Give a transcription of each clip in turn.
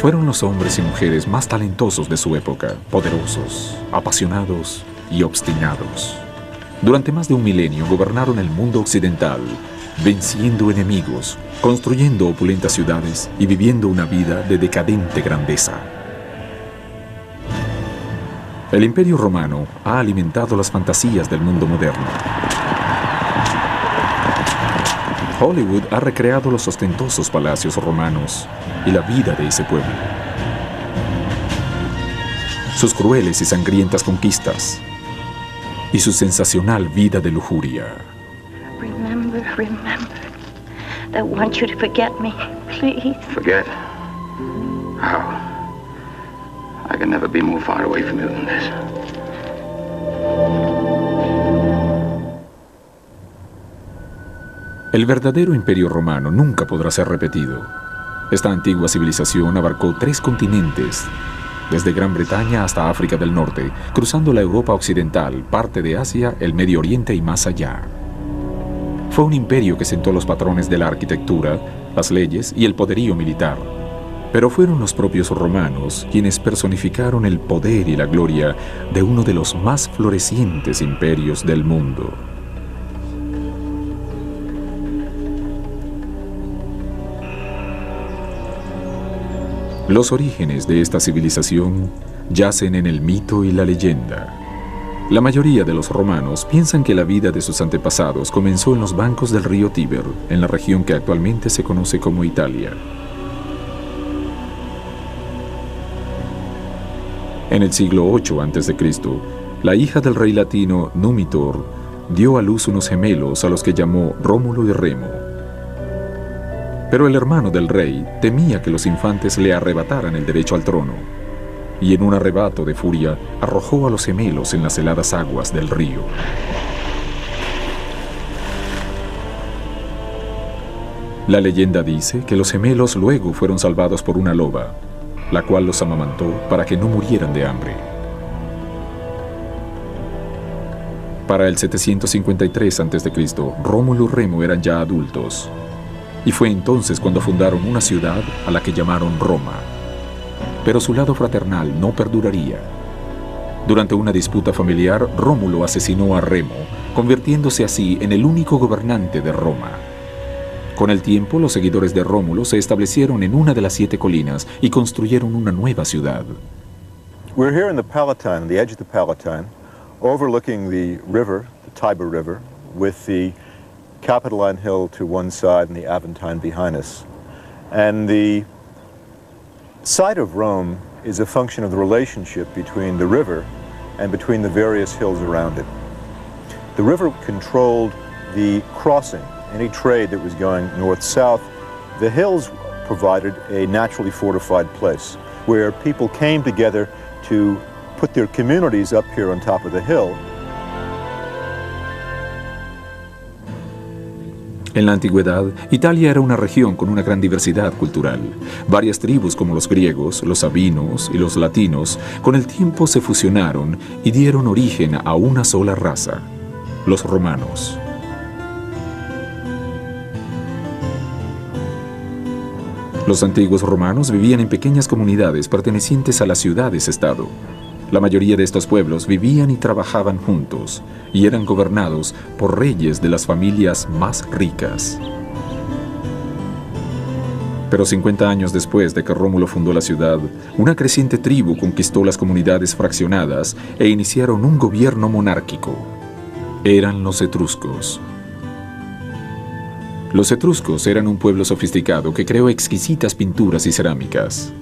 Fueron los hombres y mujeres más talentosos de su época, poderosos, apasionados y obstinados. Durante más de un milenio gobernaron el mundo occidental, venciendo enemigos, construyendo opulentas ciudades y viviendo una vida de decadente grandeza. El Imperio Romano ha alimentado las fantasías del mundo moderno. Hollywood ha recreado los ostentosos palacios romanos y la vida de ese pueblo. Sus crueles y sangrientas conquistas y su sensacional vida de lujuria. Remember, I want you to forget me, please. Forget? How? I can never be more far away from you than this. El verdadero Imperio Romano nunca podrá ser repetido. Esta antigua civilización abarcó 3 continentes, desde Gran Bretaña hasta África del Norte, cruzando la Europa occidental, parte de Asia, el Medio Oriente y más allá. Fue un imperio que sentó los patrones de la arquitectura, las leyes y el poderío militar. Pero fueron los propios romanos quienes personificaron el poder y la gloria de uno de los más florecientes imperios del mundo. Los orígenes de esta civilización yacen en el mito y la leyenda. La mayoría de los romanos piensan que la vida de sus antepasados comenzó en los bancos del río Tíber, en la región que actualmente se conoce como Italia. En el siglo VIII a.C., la hija del rey latino Numitor dio a luz unos gemelos a los que llamó Rómulo y Remo. Pero el hermano del rey temía que los infantes le arrebataran el derecho al trono, y en un arrebato de furia arrojó a los gemelos en las heladas aguas del río. La leyenda dice que los gemelos luego fueron salvados por una loba, la cual los amamantó para que no murieran de hambre. Para el 753 a.C., Rómulo y Remo eran ya adultos, y fue entonces cuando fundaron una ciudad a la que llamaron Roma. Pero su lado fraternal no perduraría. Durante una disputa familiar, Rómulo asesinó a Remo, convirtiéndose así en el único gobernante de Roma. Con el tiempo, los seguidores de Rómulo se establecieron en una de las 7 colinas y construyeron una nueva ciudad. We're here in the Palatine, on the edge of the Palatine, overlooking the river, the Tiber River, with the Capitoline Hill to one side and the Aventine behind us. And the site of Rome is a function of the relationship between the river and between the various hills around it. The river controlled the crossing, any trade that was going north-south. The hills provided a naturally fortified place where people came together to put their communities up here on top of the hill. En la antigüedad, Italia era una región con una gran diversidad cultural. Varias tribus como los griegos, los sabinos y los latinos, con el tiempo se fusionaron y dieron origen a una sola raza, los romanos. Los antiguos romanos vivían en pequeñas comunidades pertenecientes a las ciudades-estado. La mayoría de estos pueblos vivían y trabajaban juntos y eran gobernados por reyes de las familias más ricas. Pero 50 años después de que Rómulo fundó la ciudad, una creciente tribu conquistó las comunidades fraccionadas e iniciaron un gobierno monárquico. Eran los etruscos. Los etruscos eran un pueblo sofisticado que creó exquisitas pinturas y cerámicas.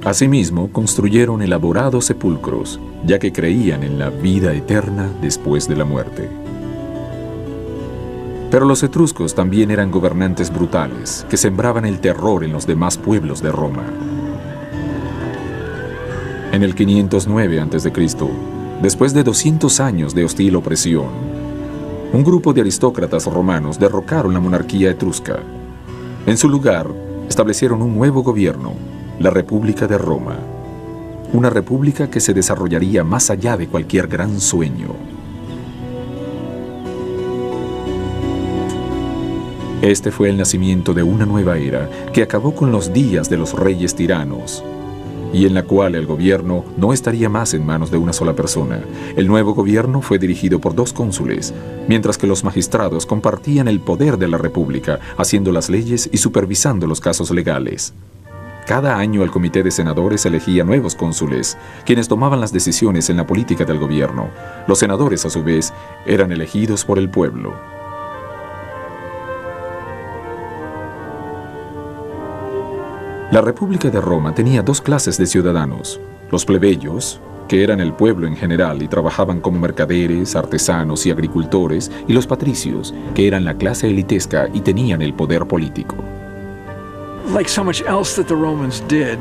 Asimismo, construyeron elaborados sepulcros, ya que creían en la vida eterna después de la muerte. Pero los etruscos también eran gobernantes brutales, que sembraban el terror en los demás pueblos de Roma. En el 509 a.C., después de 200 años de hostil opresión, un grupo de aristócratas romanos derrocaron la monarquía etrusca. En su lugar, establecieron un nuevo gobierno, la República de Roma, una república que se desarrollaría más allá de cualquier gran sueño. Este fue el nacimiento de una nueva era que acabó con los días de los reyes tiranos, y en la cual el gobierno no estaría más en manos de una sola persona. El nuevo gobierno fue dirigido por 2 cónsules, mientras que los magistrados compartían el poder de la República, haciendo las leyes y supervisando los casos legales. Cada año el comité de senadores elegía nuevos cónsules, quienes tomaban las decisiones en la política del gobierno. Los senadores, a su vez, eran elegidos por el pueblo. La República de Roma tenía 2 clases de ciudadanos: los plebeyos, que eran el pueblo en general y trabajaban como mercaderes, artesanos y agricultores, y los patricios, que eran la clase elitesca y tenían el poder político. Like so much else that the Romans did,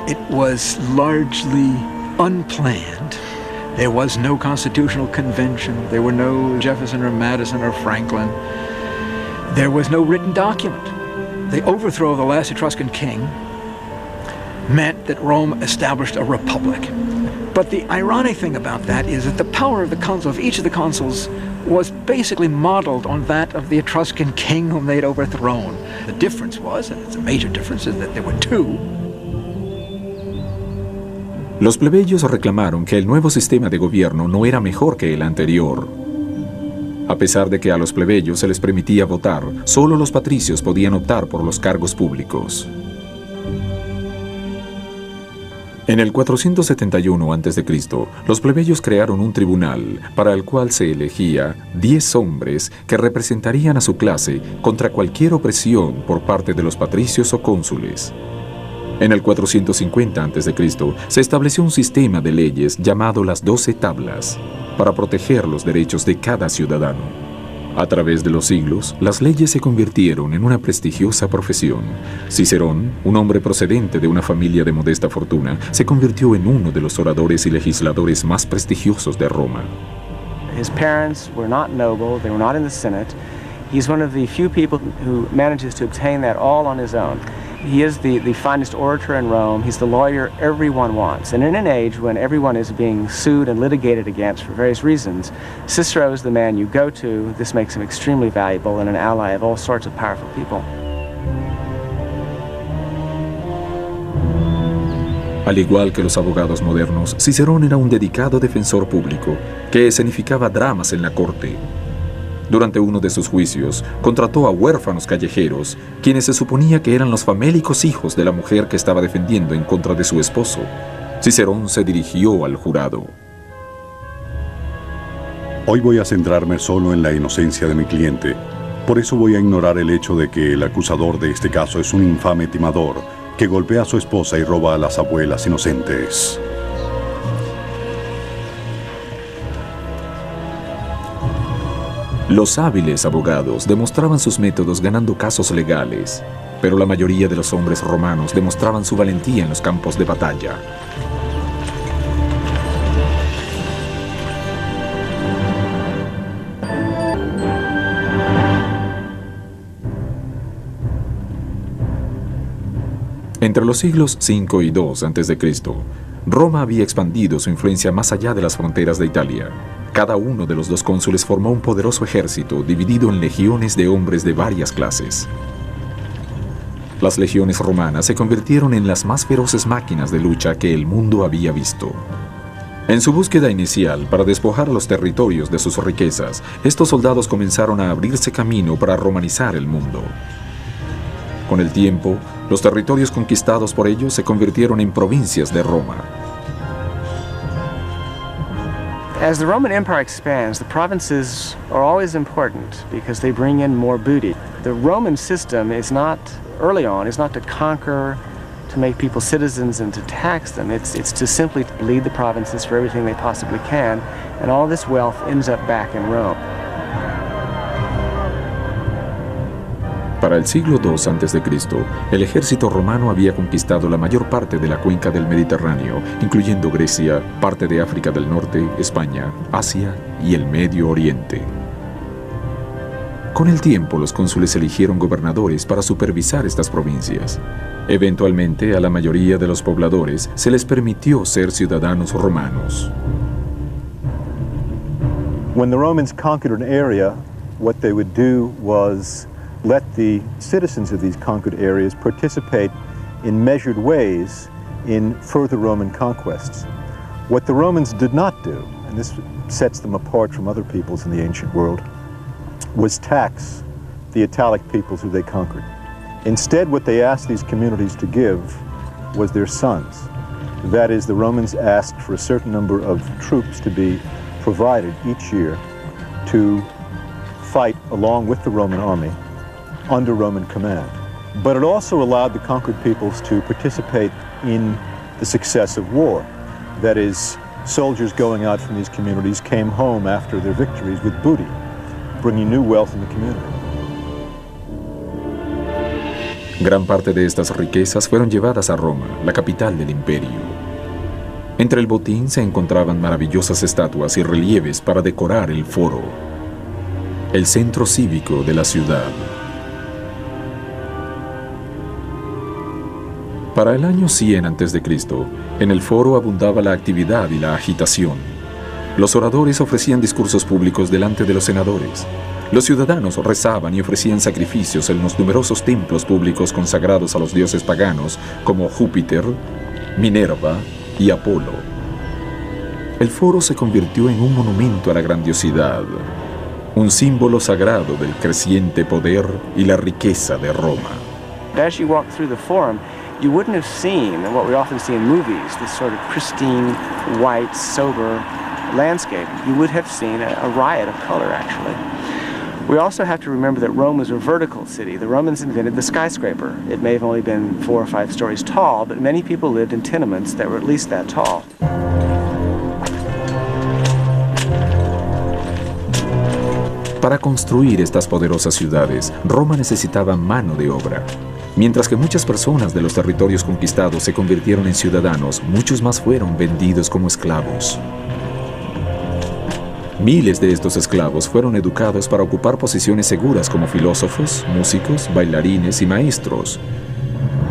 it was largely unplanned. There was no constitutional convention. There were no Jefferson or Madison or Franklin. There was no written document. The overthrow of the last Etruscan king meant that Rome established a republic. But the ironic thing about that is that the power of the consul, of each of the consuls, was basically modeled on that of the Etruscan king whom they had overthrown. The difference was, and it's a major difference, is that there were 2. Los plebeyos reclamaron que el nuevo sistema de gobierno no era mejor que el anterior. A pesar de que a los plebeyos se les permitía votar, solo los patricios podían optar por los cargos públicos. En el 471 a.C., los plebeyos crearon un tribunal para el cual se elegía 10 hombres que representarían a su clase contra cualquier opresión por parte de los patricios o cónsules. En el 450 a.C., se estableció un sistema de leyes llamado las 12 tablas para proteger los derechos de cada ciudadano. A través de los siglos, las leyes se convirtieron en una prestigiosa profesión. Cicerón, un hombre procedente de una familia de modesta fortuna, se convirtió en uno de los oradores y legisladores más prestigiosos de Roma. His parents were not noble, they were not in the Senate. He's one of the few people who manages to obtain that all on his own. He is the finest orator in Rome. He's the lawyer everyone wants. And in an age when everyone is being sued and litigated against for various reasons, Cicero is the man you go to. This makes him extremely valuable and an ally of all sorts of powerful people. Al igual que los abogados modernos, Cicerón era un dedicado defensor público que escenificaba dramas en la corte. Durante uno de sus juicios, contrató a huérfanos callejeros, quienes se suponía que eran los famélicos hijos de la mujer que estaba defendiendo en contra de su esposo. Cicerón se dirigió al jurado. Hoy voy a centrarme solo en la inocencia de mi cliente. Por eso voy a ignorar el hecho de que el acusador de este caso es un infame timador que golpea a su esposa y roba a las abuelas inocentes. Los hábiles abogados demostraban sus métodos ganando casos legales, pero la mayoría de los hombres romanos demostraban su valentía en los campos de batalla. Entre los siglos V y II a.C., Roma había expandido su influencia más allá de las fronteras de Italia. Cada uno de los 2 cónsules formó un poderoso ejército dividido en legiones de hombres de varias clases. Las legiones romanas se convirtieron en las más feroces máquinas de lucha que el mundo había visto. En su búsqueda inicial para despojar a los territorios de sus riquezas, estos soldados comenzaron a abrirse camino para romanizar el mundo. Con el tiempo, los territorios conquistados por ellos se convirtieron en provincias de Roma. As the Roman Empire expands, the provinces are always important because they bring in more booty. The Roman system is not, early on, is not to conquer, to make people citizens and to tax them. It's to simply lead the provinces for everything they possibly can, and all this wealth ends up back in Rome. Para el siglo II a.C., el ejército romano había conquistado la mayor parte de la cuenca del Mediterráneo, incluyendo Grecia, parte de África del Norte, España, Asia y el Medio Oriente. Con el tiempo, los cónsules eligieron gobernadores para supervisar estas provincias. Eventualmente, a la mayoría de los pobladores se les permitió ser ciudadanos romanos. When the Romans conquered an area, what they would do was let the citizens of these conquered areas participate in measured ways in further Roman conquests. What the Romans did not do, and this sets them apart from other peoples in the ancient world, was tax the Italic peoples who they conquered. Instead, what they asked these communities to give was their sons. That is, the Romans asked for a certain number of troops to be provided each year to fight along with the Roman army under Roman command. But it also allowed the conquered peoples to participate in the success of war. That is, soldiers going out from these communities came home after their victories with booty, bringing new wealth in the community. Gran parte de estas riquezas fueron llevadas a Roma, la capital del imperio. Entre el botín se encontraban maravillosas estatuas y relieves para decorar el foro, el centro cívico de la ciudad. Para el año 100 a.C., en el foro abundaba la actividad y la agitación. Los oradores ofrecían discursos públicos delante de los senadores. Los ciudadanos rezaban y ofrecían sacrificios en los numerosos templos públicos consagrados a los dioses paganos como Júpiter, Minerva y Apolo. El foro se convirtió en un monumento a la grandiosidad, un símbolo sagrado del creciente poder y la riqueza de Roma. As you walk through the forum, you wouldn't have seen what we often see in movies, this sort of pristine, white, sober landscape. You would have seen a riot of color, actually. We also have to remember that Rome was a vertical city. The Romans invented the skyscraper. It may have only been 4 or 5 stories tall, but many people lived in tenements that were at least that tall. Para construir estas poderosas ciudades, Roma necesitaba mano de obra. Mientras que muchas personas de los territorios conquistados se convirtieron en ciudadanos, muchos más fueron vendidos como esclavos. Miles de estos esclavos fueron educados para ocupar posiciones seguras como filósofos, músicos, bailarines y maestros.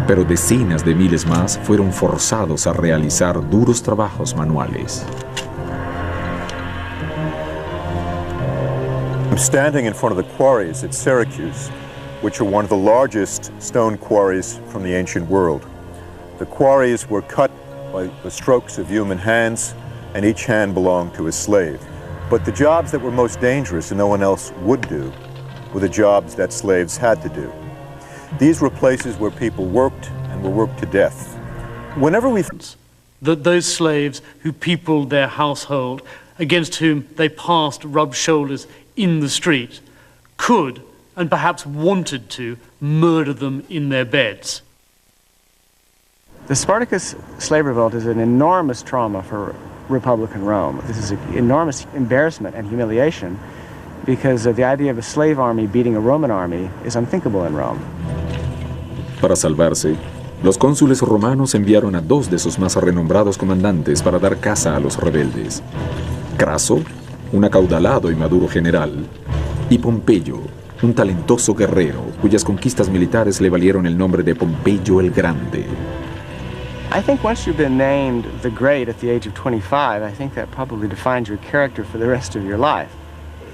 Pero decenas de miles más fueron forzados a realizar duros trabajos manuales. I'm standing in front of the quarries at Syracuse, which are one of the largest stone quarries from the ancient world. The quarries were cut by the strokes of human hands, and each hand belonged to a slave. But the jobs that were most dangerous and no one else would do were the jobs that slaves had to do. These were places where people worked and were worked to death. Whenever we... That those slaves who peopled their household, against whom they passed rubbed shoulders in the street, could, and perhaps wanted to, murder them in their beds. The Spartacus slave revolt is an enormous trauma for Republican Rome. This is an enormous embarrassment and humiliation because the idea of a slave army beating a Roman army is unthinkable in Rome. Para salvarse, los cónsules romanos enviaron a 2 de sus más renombrados comandantes para dar caza a los rebeldes: Craso, un acaudalado y maduro general, y Pompeyo, un talentoso guerrero cuyas conquistas militares le valieron el nombre de Pompeyo el Grande. I think once you've been named the Great at the age of 25, I think that probably defines your character for the rest of your life.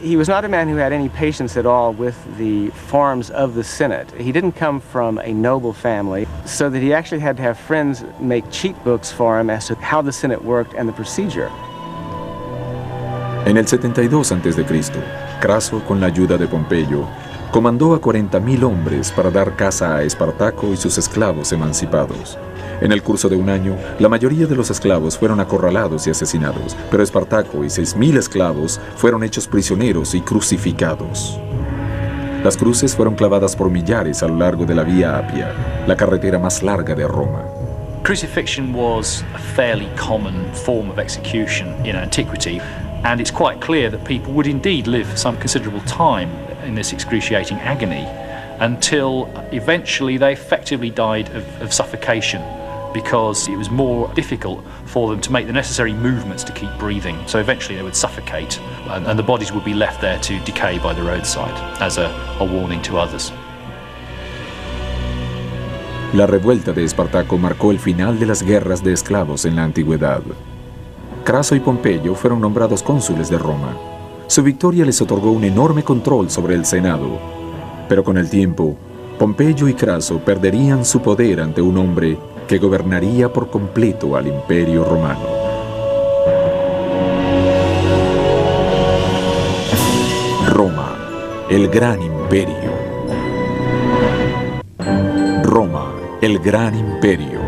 He was not a man who had any patience at all with the forms of the Senate. He didn't come from a noble family, so that he actually had to have friends make cheat books for him as to how the Senate worked and the procedure. En el 72 a.C., Craso, con la ayuda de Pompeyo, comandó a 40.000 hombres para dar caza a Espartaco y sus esclavos emancipados. En el curso de un año, la mayoría de los esclavos fueron acorralados y asesinados, pero Espartaco y 6.000 esclavos fueron hechos prisioneros y crucificados. Las cruces fueron clavadas por millares a lo largo de la Vía Apia, la carretera más larga de Roma. Crucifixion was a fairly common form of execution in antiquity, and it's quite clear that people would indeed live some considerable time in this excruciating agony until eventually they effectively died of suffocation, because it was more difficult for them to make the necessary movements to keep breathing. So eventually they would suffocate, and the bodies would be left there to decay by the roadside as a warning to others. La revuelta de Espartaco marcó el final de las guerras de esclavos en la antigüedad. Craso y Pompeyo fueron nombrados cónsules de Roma. Su victoria les otorgó un enorme control sobre el Senado. Pero con el tiempo, Pompeyo y Craso perderían su poder ante un hombre que gobernaría por completo al Imperio Romano. Roma, el gran imperio. Roma, el gran imperio.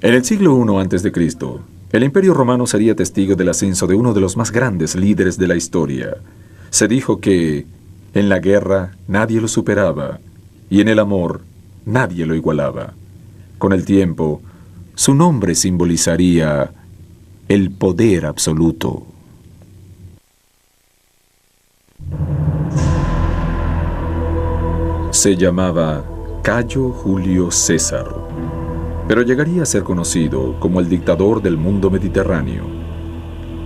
En el siglo I a.C., el Imperio Romano sería testigo del ascenso de uno de los más grandes líderes de la historia. Se dijo que en la guerra nadie lo superaba y en el amor nadie lo igualaba. Con el tiempo, su nombre simbolizaría el poder absoluto. Se llamaba Cayo Julio César, pero llegaría a ser conocido como el dictador del mundo mediterráneo.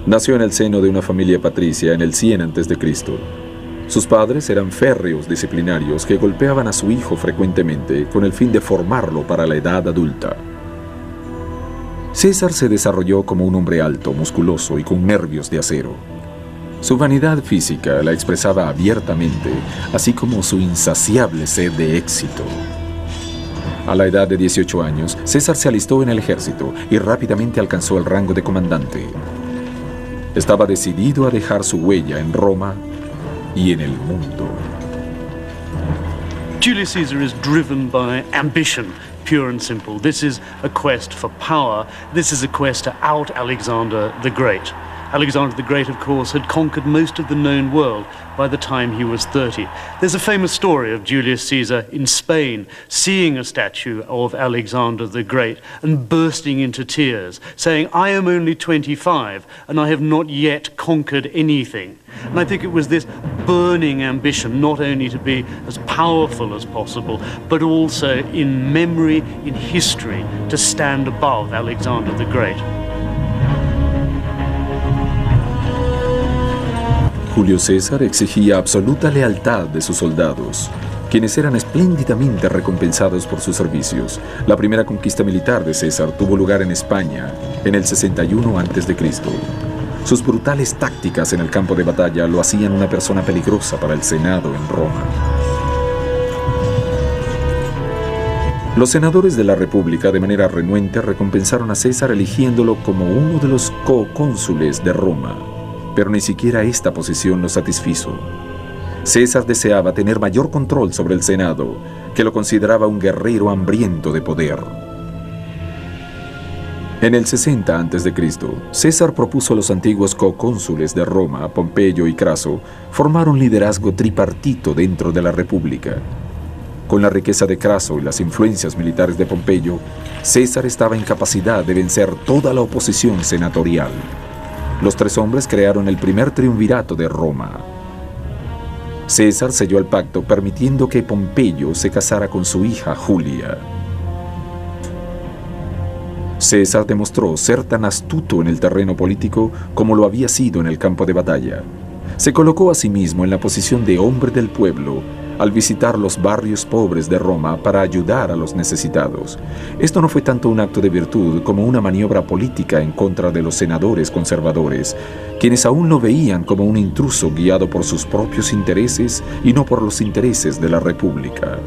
Nació en el seno de una familia patricia en el 100 a.C. Sus padres eran férreos disciplinarios que golpeaban a su hijo frecuentemente con el fin de formarlo para la edad adulta. César se desarrolló como un hombre alto, musculoso y con nervios de acero. Su vanidad física la expresaba abiertamente, así como su insaciable sed de éxito. A la edad de 18 años, César se alistó en el ejército y rápidamente alcanzó el rango de comandante. Estaba decidido a dejar su huella en Roma y en el mundo. Julius Caesar is driven by ambition, pure and simple. This is a quest for power. This is a quest to out Alexander the Great. Alexander the Great, of course, had conquered most of the known world by the time he was 30. There's a famous story of Julius Caesar in Spain seeing a statue of Alexander the Great and bursting into tears, saying, "I am only 25 and I have not yet conquered anything." And I think it was this burning ambition not only to be as powerful as possible, but also in memory, in history, to stand above Alexander the Great. Julio César exigía absoluta lealtad de sus soldados, quienes eran espléndidamente recompensados por sus servicios. La primera conquista militar de César tuvo lugar en España en el 61 a.C. Sus brutales tácticas en el campo de batalla lo hacían una persona peligrosa para el Senado en Roma. Los senadores de la República, de manera renuente, recompensaron a César eligiéndolo como uno de los cocónsules de Roma. Pero ni siquiera esta posición lo satisfizo. César deseaba tener mayor control sobre el Senado, que lo consideraba un guerrero hambriento de poder. En el 60 a.C., César propuso a los antiguos cocónsules de Roma, Pompeyo y Craso, formar un liderazgo tripartito dentro de la República. Con la riqueza de Craso y las influencias militares de Pompeyo, César estaba en capacidad de vencer toda la oposición senatorial. Los tres hombres crearon el primer triunvirato de Roma. César selló el pacto permitiendo que Pompeyo se casara con su hija Julia. César demostró ser tan astuto en el terreno político como lo había sido en el campo de batalla. Se colocó a sí mismo en la posición de hombre del pueblo al visitar los barrios pobres de Roma para ayudar a los necesitados. Esto no fue tanto un acto de virtud como una maniobra política en contra de los senadores conservadores, quienes aún lo veían como un intruso guiado por sus propios intereses y no por los intereses de la República.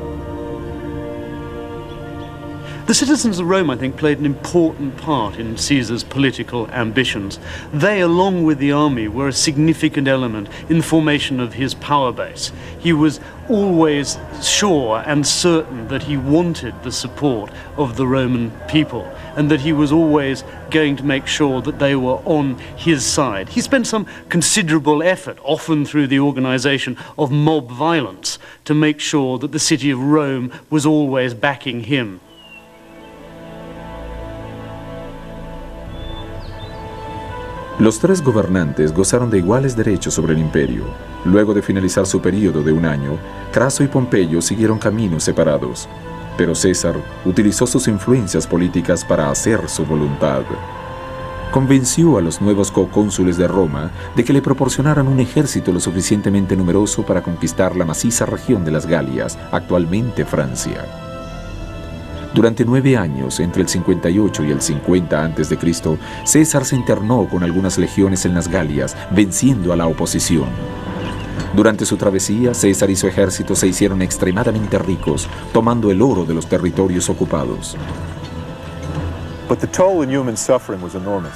The citizens of Rome, I think, played an important part in Caesar's political ambitions. They, along with the army, were a significant element in the formation of his power base. He was always sure and certain that he wanted the support of the Roman people and that he was always going to make sure that they were on his side. He spent some considerable effort, often through the organization of mob violence, to make sure that the city of Rome was always backing him. Los tres gobernantes gozaron de iguales derechos sobre el imperio. Luego de finalizar su periodo de un año, Craso y Pompeyo siguieron caminos separados. Pero César utilizó sus influencias políticas para hacer su voluntad. Convenció a los nuevos cocónsules de Roma de que le proporcionaran un ejército lo suficientemente numeroso para conquistar la maciza región de las Galias, actualmente Francia. Durante 9 años, entre el 58 y el 50 a.C., César se internó con algunas legiones en las Galias, venciendo a la oposición. Durante su travesía, César y su ejército se hicieron extremadamente ricos, tomando el oro de los territorios ocupados. But the toll in human suffering was enormous.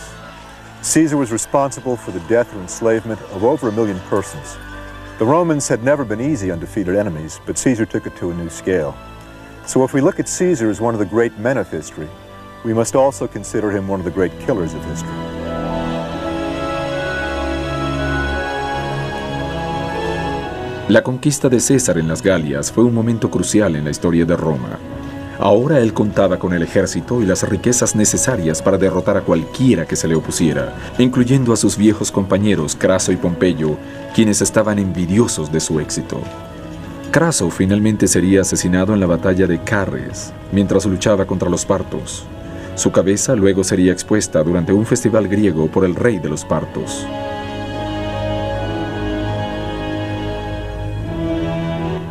Caesar was responsible for the death or enslavement of over 1 million persons. The Romans had never been easy on defeated enemies, but Caesar took it to a new scale. So if we look at Caesar as one of the great men of history, we must also consider him one of the great killers of history. La conquista de César en las Galias fue un momento crucial en la historia de Roma. Ahora él contaba con el ejército y las riquezas necesarias para derrotar a cualquiera que se le opusiera, incluyendo a sus viejos compañeros Craso y Pompeyo, quienes estaban envidiosos de su éxito. Craso finalmente sería asesinado en la batalla de Carres, mientras luchaba contra los partos. Su cabeza luego sería expuesta durante un festival griego por el rey de los partos.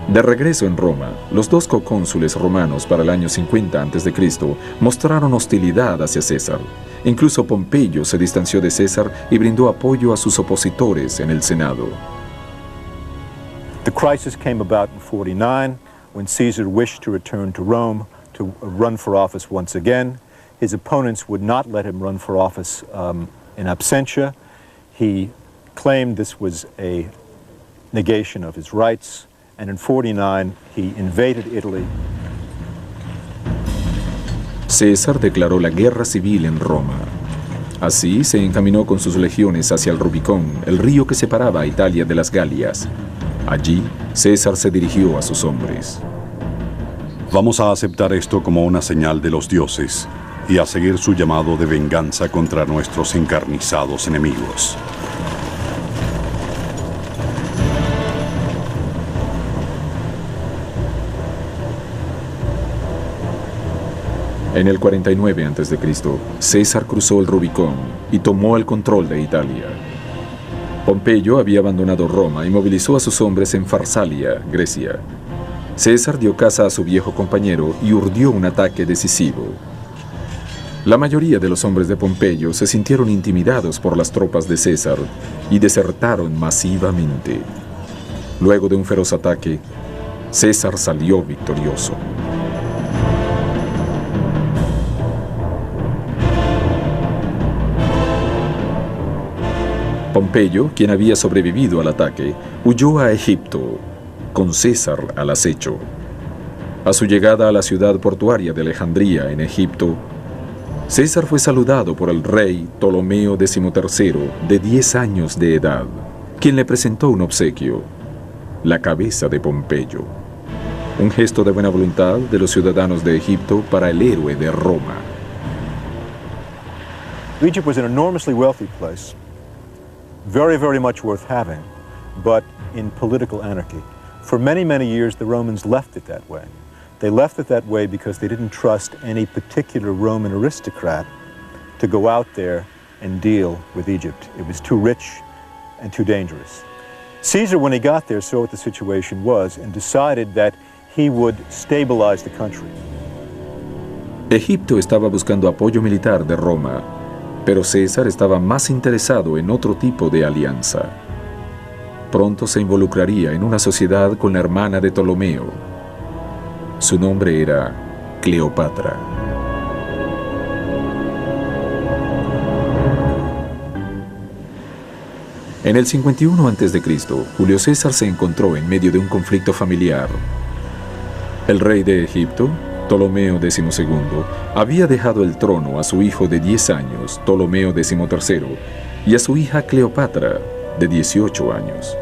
De regreso en Roma, los dos cocónsules romanos para el año 50 a.C. mostraron hostilidad hacia César. Incluso Pompeyo se distanció de César y brindó apoyo a sus opositores en el Senado. The crisis came about in 49 when Caesar wished to return to Rome to run for office once again. His opponents would not let him run for office in absentia. He claimed this was a negation of his rights. And in 49, he invaded Italy. César declaró la guerra civil en Roma. Así se encaminó con sus legiones hacia el Rubicón, el río que separaba a Italia de las Galias. Allí, César se dirigió a sus hombres. Vamos a aceptar esto como una señal de los dioses y a seguir su llamado de venganza contra nuestros encarnizados enemigos. En el 49 a.C., César cruzó el Rubicón y tomó el control de Italia. Pompeyo había abandonado Roma y movilizó a sus hombres en Farsalia, Grecia. César dio caza a su viejo compañero y urdió un ataque decisivo. La mayoría de los hombres de Pompeyo se sintieron intimidados por las tropas de César y desertaron masivamente. Luego de un feroz ataque, César salió victorioso. Pompeyo, quien había sobrevivido al ataque, huyó a Egipto, con César al acecho. A su llegada a la ciudad portuaria de Alejandría, en Egipto, César fue saludado por el rey Ptolomeo XIII, de 10 años de edad, quien le presentó un obsequio, la cabeza de Pompeyo, un gesto de buena voluntad de los ciudadanos de Egipto para el héroe de Roma. Egypt was an enormously wealthy place. Very, very much worth having, but in political anarchy. For many, many years, the Romans left it that way. They left it that way because they didn't trust any particular Roman aristocrat to go out there and deal with Egypt. It was too rich and too dangerous. Caesar, when he got there, saw what the situation was and decided that he would stabilize the country. Egipto estaba buscando apoyo militar de Roma, pero César estaba más interesado en otro tipo de alianza. Pronto se involucraría en una sociedad con la hermana de Ptolomeo. Su nombre era Cleopatra. En el 51 a.C., Julio César se encontró en medio de un conflicto familiar. El rey de Egipto, Ptolomeo XII, había dejado el trono a su hijo de 10 años, Ptolomeo XIII, y a su hija Cleopatra, de 18 años.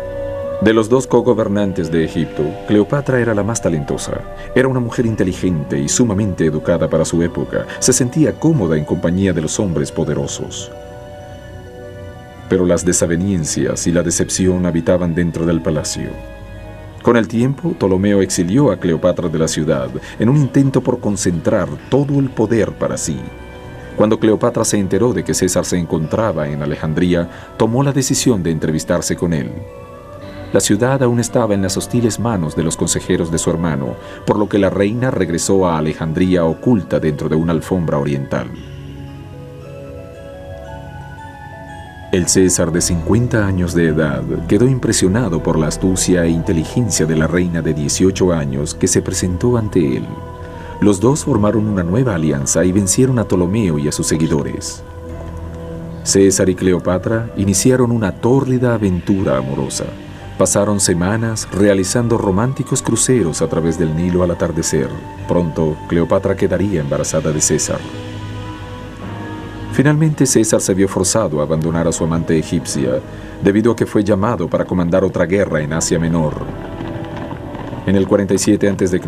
De los dos cogobernantes de Egipto, Cleopatra era la más talentosa. Era una mujer inteligente y sumamente educada para su época. Se sentía cómoda en compañía de los hombres poderosos. Pero las desavenencias y la decepción habitaban dentro del palacio. Con el tiempo, Ptolomeo exilió a Cleopatra de la ciudad en un intento por concentrar todo el poder para sí. Cuando Cleopatra se enteró de que César se encontraba en Alejandría, tomó la decisión de entrevistarse con él. La ciudad aún estaba en las hostiles manos de los consejeros de su hermano, por lo que la reina regresó a Alejandría oculta dentro de una alfombra oriental. El César de 50 años de edad quedó impresionado por la astucia e inteligencia de la reina de 18 años que se presentó ante él. Los dos formaron una nueva alianza y vencieron a Ptolomeo y a sus seguidores. César y Cleopatra iniciaron una tórrida aventura amorosa. Pasaron semanas realizando románticos cruceros a través del Nilo al atardecer. Pronto, Cleopatra quedaría embarazada de César. Finalmente, César se vio forzado a abandonar a su amante egipcia, debido a que fue llamado para comandar otra guerra en Asia Menor. En el 47 a.C.,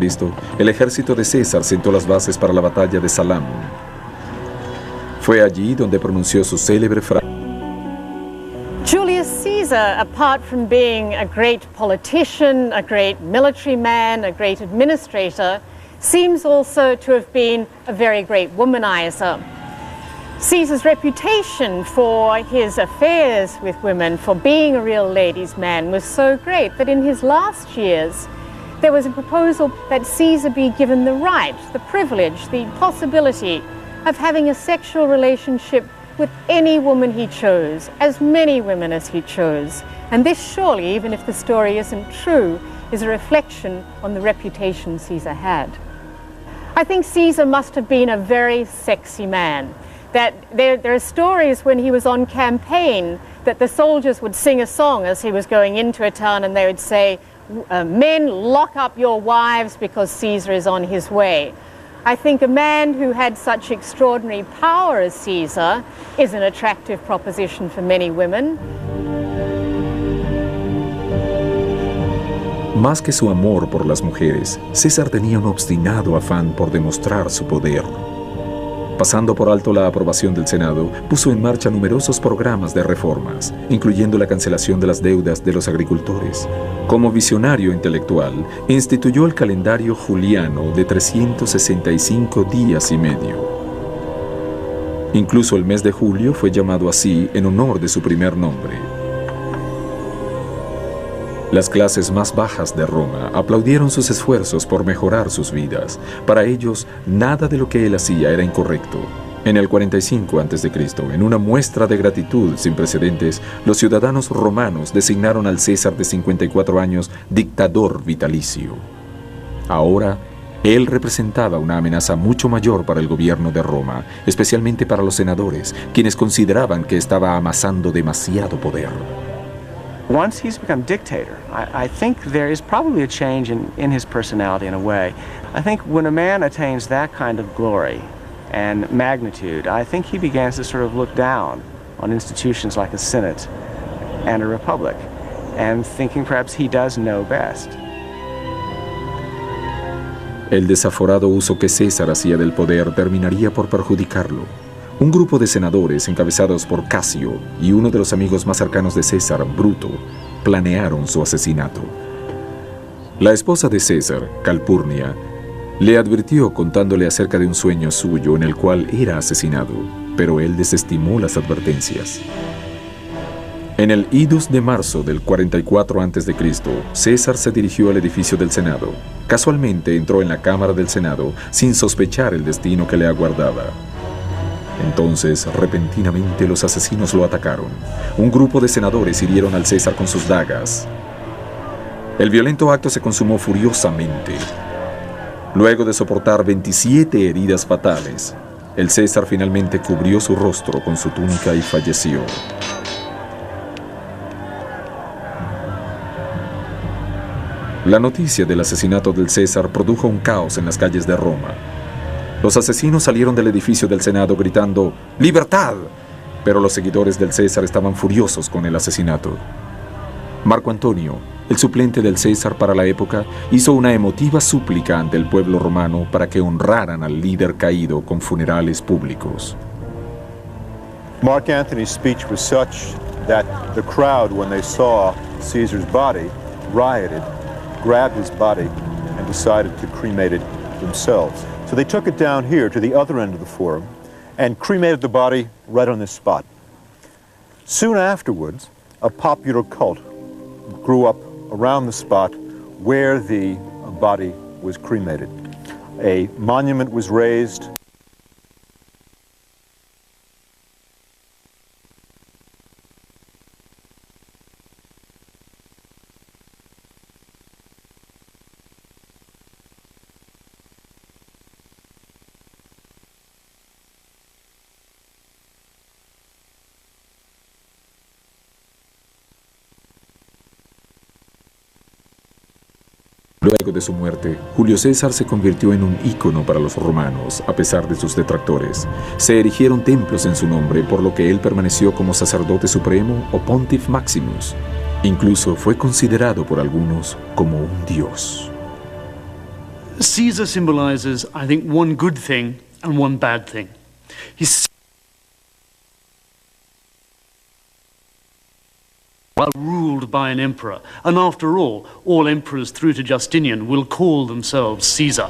el ejército de César sentó las bases para la batalla de Salam. Fue allí donde pronunció su célebre frase. Julius Caesar, apart from being a great politician, a great military man, a great administrator, seems also to have been a very great womanizer. Caesar's reputation for his affairs with women, for being a real ladies' man, was so great that in his last years there was a proposal that Caesar be given the right, the privilege, the possibility of having a sexual relationship with any woman he chose, as many women as he chose. And this surely, even if the story isn't true, is a reflection on the reputation Caesar had. I think Caesar must have been a very sexy man. That there are stories when he was on campaign that the soldiers would sing a song as he was going into a town, and they would say, men, lock up your wives because Caesar is on his way. I think a man who had such extraordinary power as Caesar is an attractive proposition for many women. Más que su amor por las mujeres, César tenía un obstinado afán por demostrar su poder. Pasando por alto la aprobación del Senado, puso en marcha numerosos programas de reformas, incluyendo la cancelación de las deudas de los agricultores. Como visionario intelectual, instituyó el calendario juliano de 365 días y medio. Incluso el mes de julio fue llamado así en honor de su primer nombre. Las clases más bajas de Roma aplaudieron sus esfuerzos por mejorar sus vidas. Para ellos, nada de lo que él hacía era incorrecto. En el 45 a.C., en una muestra de gratitud sin precedentes, los ciudadanos romanos designaron al César de 54 años dictador vitalicio. Ahora, él representaba una amenaza mucho mayor para el gobierno de Roma, especialmente para los senadores, quienes consideraban que estaba amasando demasiado poder. Once he's become dictator, I think there is probably a change in his personality in a way. I think when a man attains that kind of glory and magnitude, I think he begins to sort of look down on institutions like a Senate and a republic, and thinking perhaps he does know best. El desaforado uso que César hacía del poder terminaría por perjudicarlo. Un grupo de senadores encabezados por Casio y uno de los amigos más cercanos de César, Bruto, planearon su asesinato. La esposa de César, Calpurnia, le advirtió contándole acerca de un sueño suyo en el cual era asesinado, pero él desestimó las advertencias. En el idus de marzo del 44 a.C., César se dirigió al edificio del Senado. Casualmente entró en la Cámara del Senado sin sospechar el destino que le aguardaba. Entonces, repentinamente, los asesinos lo atacaron. Un grupo de senadores hirieron al César con sus dagas. El violento acto se consumó furiosamente. Luego de soportar 27 heridas fatales, el César finalmente cubrió su rostro con su túnica y falleció. La noticia del asesinato del César produjo un caos en las calles de Roma. Los asesinos salieron del edificio del Senado gritando ¡Libertad! Pero los seguidores del César estaban furiosos con el asesinato. Marco Antonio, el suplente del César para la época, hizo una emotiva súplica ante el pueblo romano para que honraran al líder caído con funerales públicos. Mark Antony's speech was such that the crowd, when they saw Caesar's body, rioted, grabbed his body, and decided to cremate it themselves. So they took it down here to the other end of the forum and cremated the body right on this spot. Soon afterwards, a popular cult grew up around the spot where the body was cremated. A monument was raised. Luego de su muerte, Julio César se convirtió en un ícono para los romanos, a pesar de sus detractores. Se erigieron templos en su nombre, por lo que él permaneció como sacerdote supremo o Pontiff Maximus. Incluso fue considerado por algunos como un dios. Caesar symbolizes, I think, one good thing and one bad thing. He's well ruled by an emperor, and after all emperors through to Justinian will call themselves Caesar.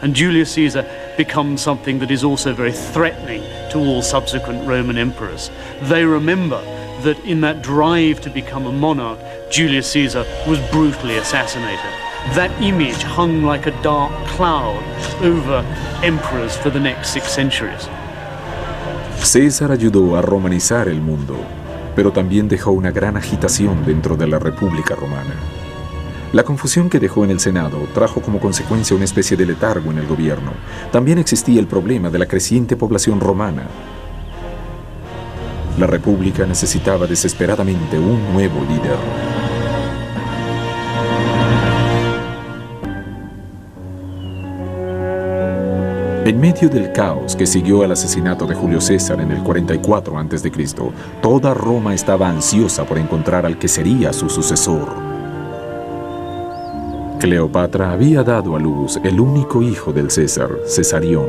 And Julius Caesar becomes something that is also very threatening to all subsequent Roman emperors. They remember that in that drive to become a monarch, Julius Caesar was brutally assassinated. That image hung like a dark cloud over emperors for the next 6 centuries. César ayudó a romanizar el mundo, pero también dejó una gran agitación dentro de la República Romana. La confusión que dejó en el Senado trajo como consecuencia una especie de letargo en el gobierno. También existía el problema de la creciente población romana. La República necesitaba desesperadamente un nuevo líder. En medio del caos que siguió al asesinato de Julio César en el 44 a.C., toda Roma estaba ansiosa por encontrar al que sería su sucesor. Cleopatra había dado a luz el único hijo del César, Cesarión.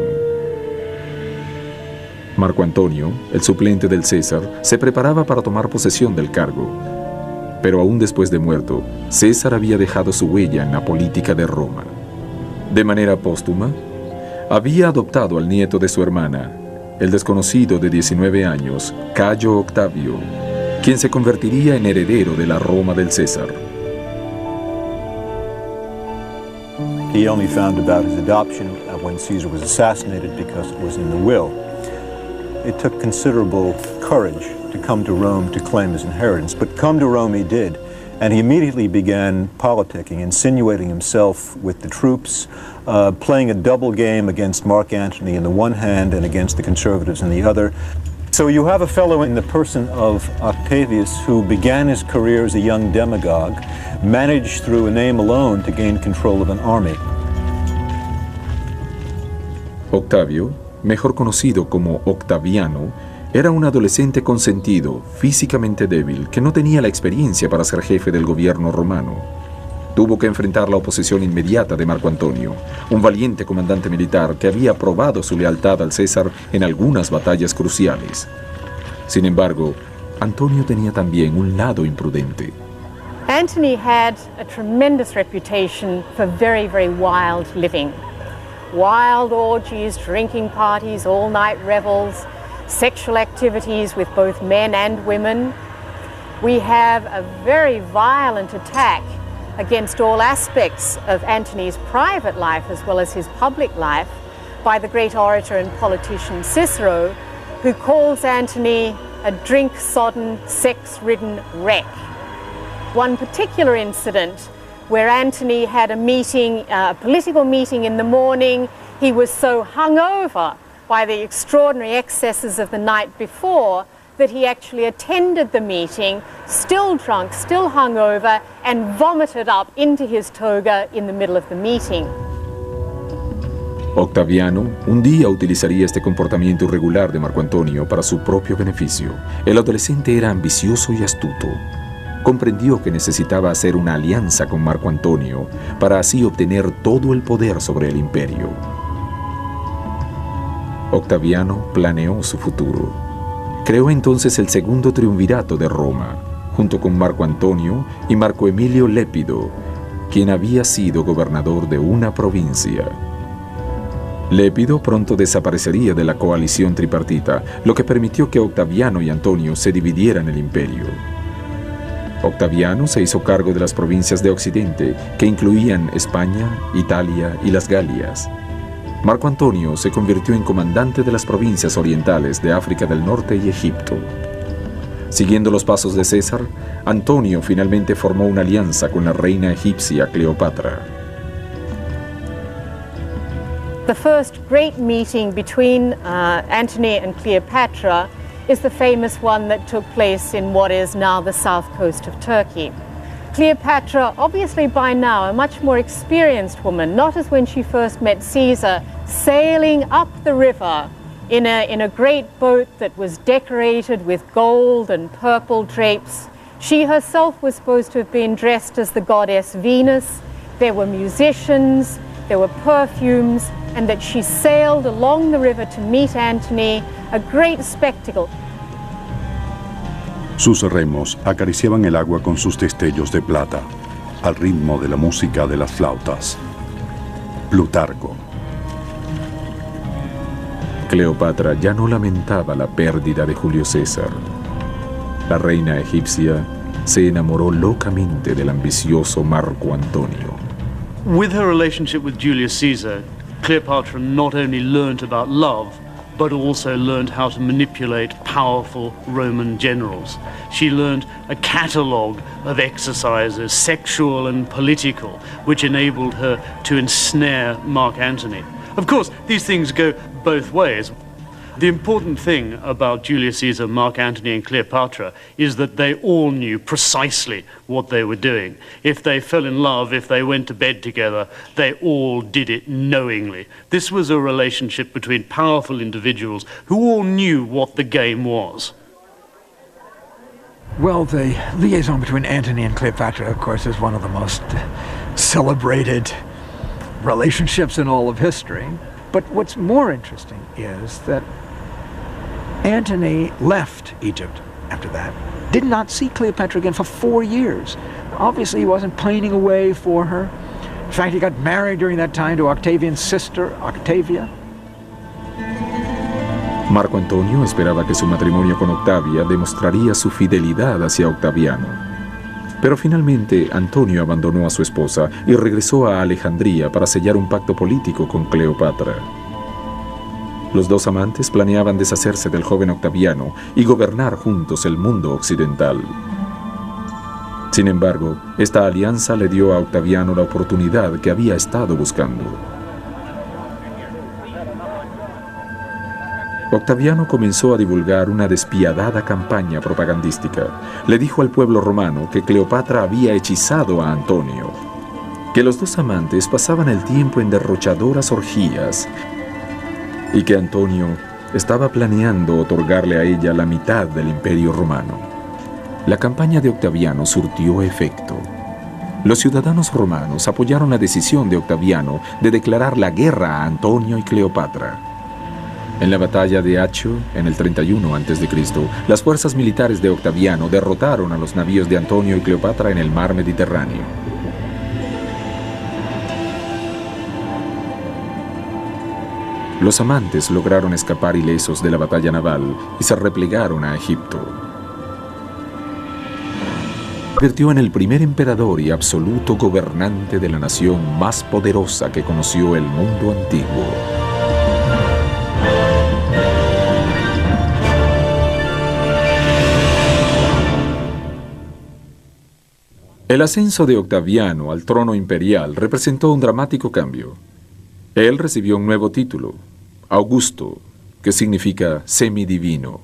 Marco Antonio, el suplente del César, se preparaba para tomar posesión del cargo. Pero aún después de muerto, César había dejado su huella en la política de Roma. De manera póstuma, había adoptado al nieto de su hermana, el desconocido de 19 años, Cayo Octavio, quien se convertiría en heredero de la Roma del César. He only found about his adoption when Caesar was assassinated because it was in the will. It took considerable courage to come to Rome to claim his inheritance, but come to Rome he did, and he immediately began politicking, insinuating himself with the troops, playing a double game against Mark Antony in the one hand and against the conservatives in the other. So you have a fellow in the person of Octavius who began his career as a young demagogue, managed through a name alone to gain control of an army. Octavio, mejor conocido como Octaviano, era un adolescente consentido, físicamente débil, que no tenía la experiencia para ser jefe del gobierno romano. Tuvo que enfrentar la oposición inmediata de Marco Antonio, un valiente comandante militar que había probado su lealtad al César en algunas batallas cruciales. Sin embargo, Antonio tenía también un lado imprudente. Antony had a tremendous reputation for very, very wild living. Wild orgies, drinking parties, all-night revels, sexual activities with both men and women. We have a very violent attack against all aspects of Antony's private life as well as his public life by the great orator and politician Cicero, who calls Antony a drink-sodden, sex-ridden wreck. One particular incident where Antony had a meeting, a political meeting in the morning. He was so hungover by the extraordinary excesses of the night before that he actually attended the meeting, still drunk, still hungover, and vomited up into his toga in the middle of the meeting. Octaviano un día utilizaría este comportamiento irregular de Marco Antonio para su propio beneficio. El adolescente era ambicioso y astuto. Comprendió que necesitaba hacer una alianza con Marco Antonio para así obtener todo el poder sobre el imperio. Octaviano planeó su futuro. Creó entonces el segundo triunvirato de Roma, junto con Marco Antonio y Marco Emilio Lépido, quien había sido gobernador de una provincia. Lépido pronto desaparecería de la coalición tripartita, lo que permitió que Octaviano y Antonio se dividieran el imperio. Octaviano se hizo cargo de las provincias de Occidente, que incluían España, Italia y las Galias. Marco Antonio se convirtió en comandante de las provincias orientales de África del Norte y Egipto. Siguiendo los pasos de César, Antonio finalmente formó una alianza con la reina egipcia Cleopatra. The first great meeting between Antony and Cleopatra is the famous one that took place in what is now the south coast of Turkey. Cleopatra, obviously by now a much more experienced woman, not as when she first met Caesar, sailing up the river in a great boat that was decorated with gold and purple drapes. She herself was supposed to have been dressed as the goddess Venus. There were musicians, there were perfumes, and that she sailed along the river to meet Antony, a great spectacle. Sus remos acariciaban el agua con sus destellos de plata, al ritmo de la música de las flautas. Plutarco. Cleopatra ya no lamentaba la pérdida de Julio César. La reina egipcia se enamoró locamente del ambicioso Marco Antonio. With her relationship with Julius Caesar, Cleopatra not only learnt about love, but also learned how to manipulate powerful Roman generals. She learned a catalogue of exercises, sexual and political, which enabled her to ensnare Mark Antony. Of course, these things go both ways. The important thing about Julius Caesar, Mark Antony, and Cleopatra is that they all knew precisely what they were doing. If they fell in love, if they went to bed together, they all did it knowingly. This was a relationship between powerful individuals who all knew what the game was. Well, the liaison between Antony and Cleopatra, of course, is one of the most celebrated relationships in all of history. But what's more interesting is that Antony left Egypt after that, did not see Cleopatra again for 4 years. Obviously, he wasn't pining away for her. In fact, he got married during that time to Octavian's sister, Octavia. Marco Antonio esperaba que su matrimonio con Octavia demostraría su fidelidad hacia Octaviano. Pero finalmente Antonio abandonó a su esposa y regresó a Alejandría para sellar un pacto político con Cleopatra. Los dos amantes planeaban deshacerse del joven Octaviano y gobernar juntos el mundo occidental. Sin embargo, esta alianza le dio a Octaviano la oportunidad que había estado buscando. Octaviano comenzó a divulgar una despiadada campaña propagandística. Le dijo al pueblo romano que Cleopatra había hechizado a Antonio, que los dos amantes pasaban el tiempo en derrochadoras orgías y que Antonio estaba planeando otorgarle a ella la mitad del imperio romano. La campaña de Octaviano surtió efecto. Los ciudadanos romanos apoyaron la decisión de Octaviano de declarar la guerra a Antonio y Cleopatra. En la batalla de Accio, en el 31 a.C., las fuerzas militares de Octaviano derrotaron a los navíos de Antonio y Cleopatra en el mar Mediterráneo. Los amantes lograron escapar ilesos de la batalla naval y se replegaron a Egipto. Se convirtió en el primer emperador y absoluto gobernante de la nación más poderosa que conoció el mundo antiguo. El ascenso de Octaviano al trono imperial representó un dramático cambio. Él recibió un nuevo título, Augusto, que significa semidivino.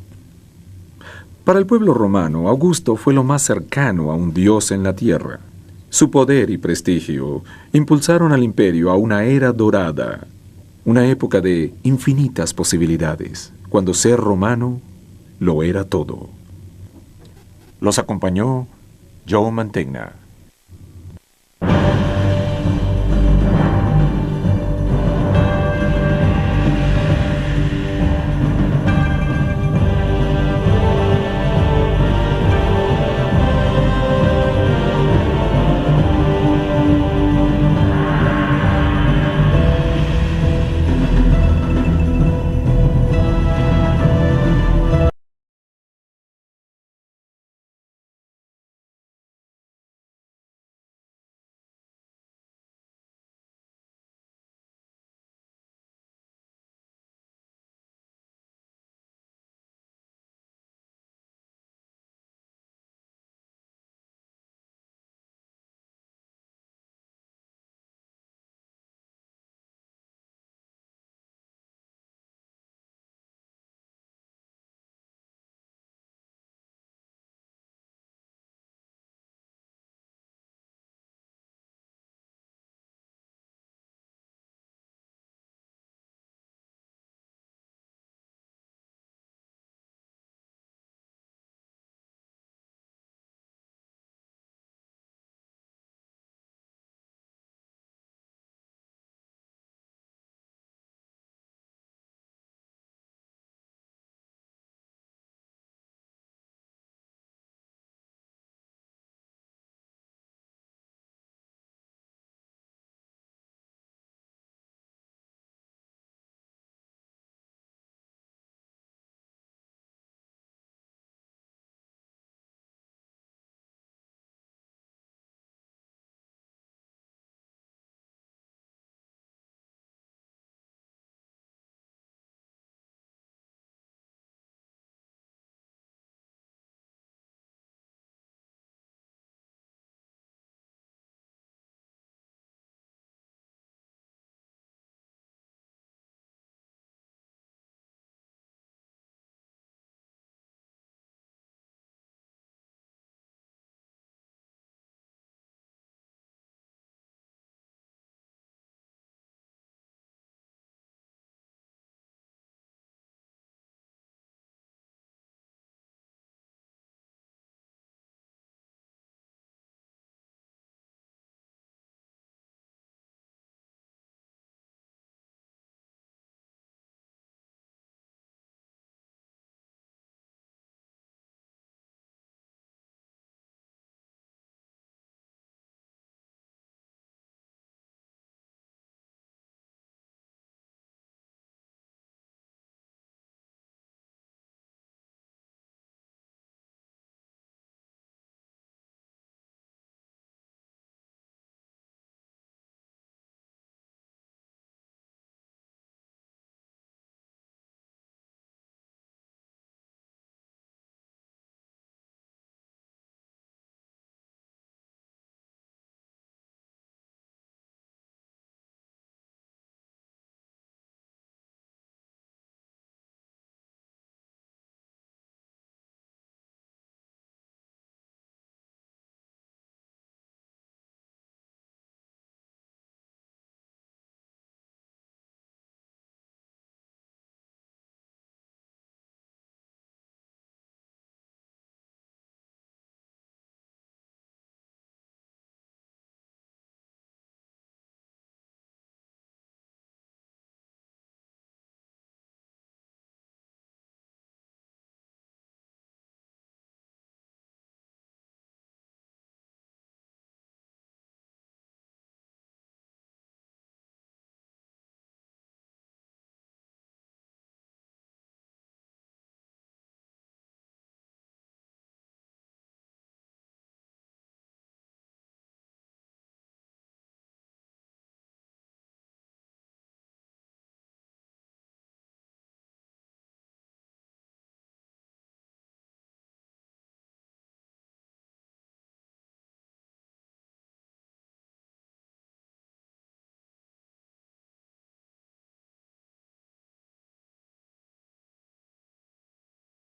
Para el pueblo romano, Augusto fue lo más cercano a un dios en la tierra. Su poder y prestigio impulsaron al imperio a una era dorada, una época de infinitas posibilidades, cuando ser romano lo era todo. Los acompañó Joe Mantegna.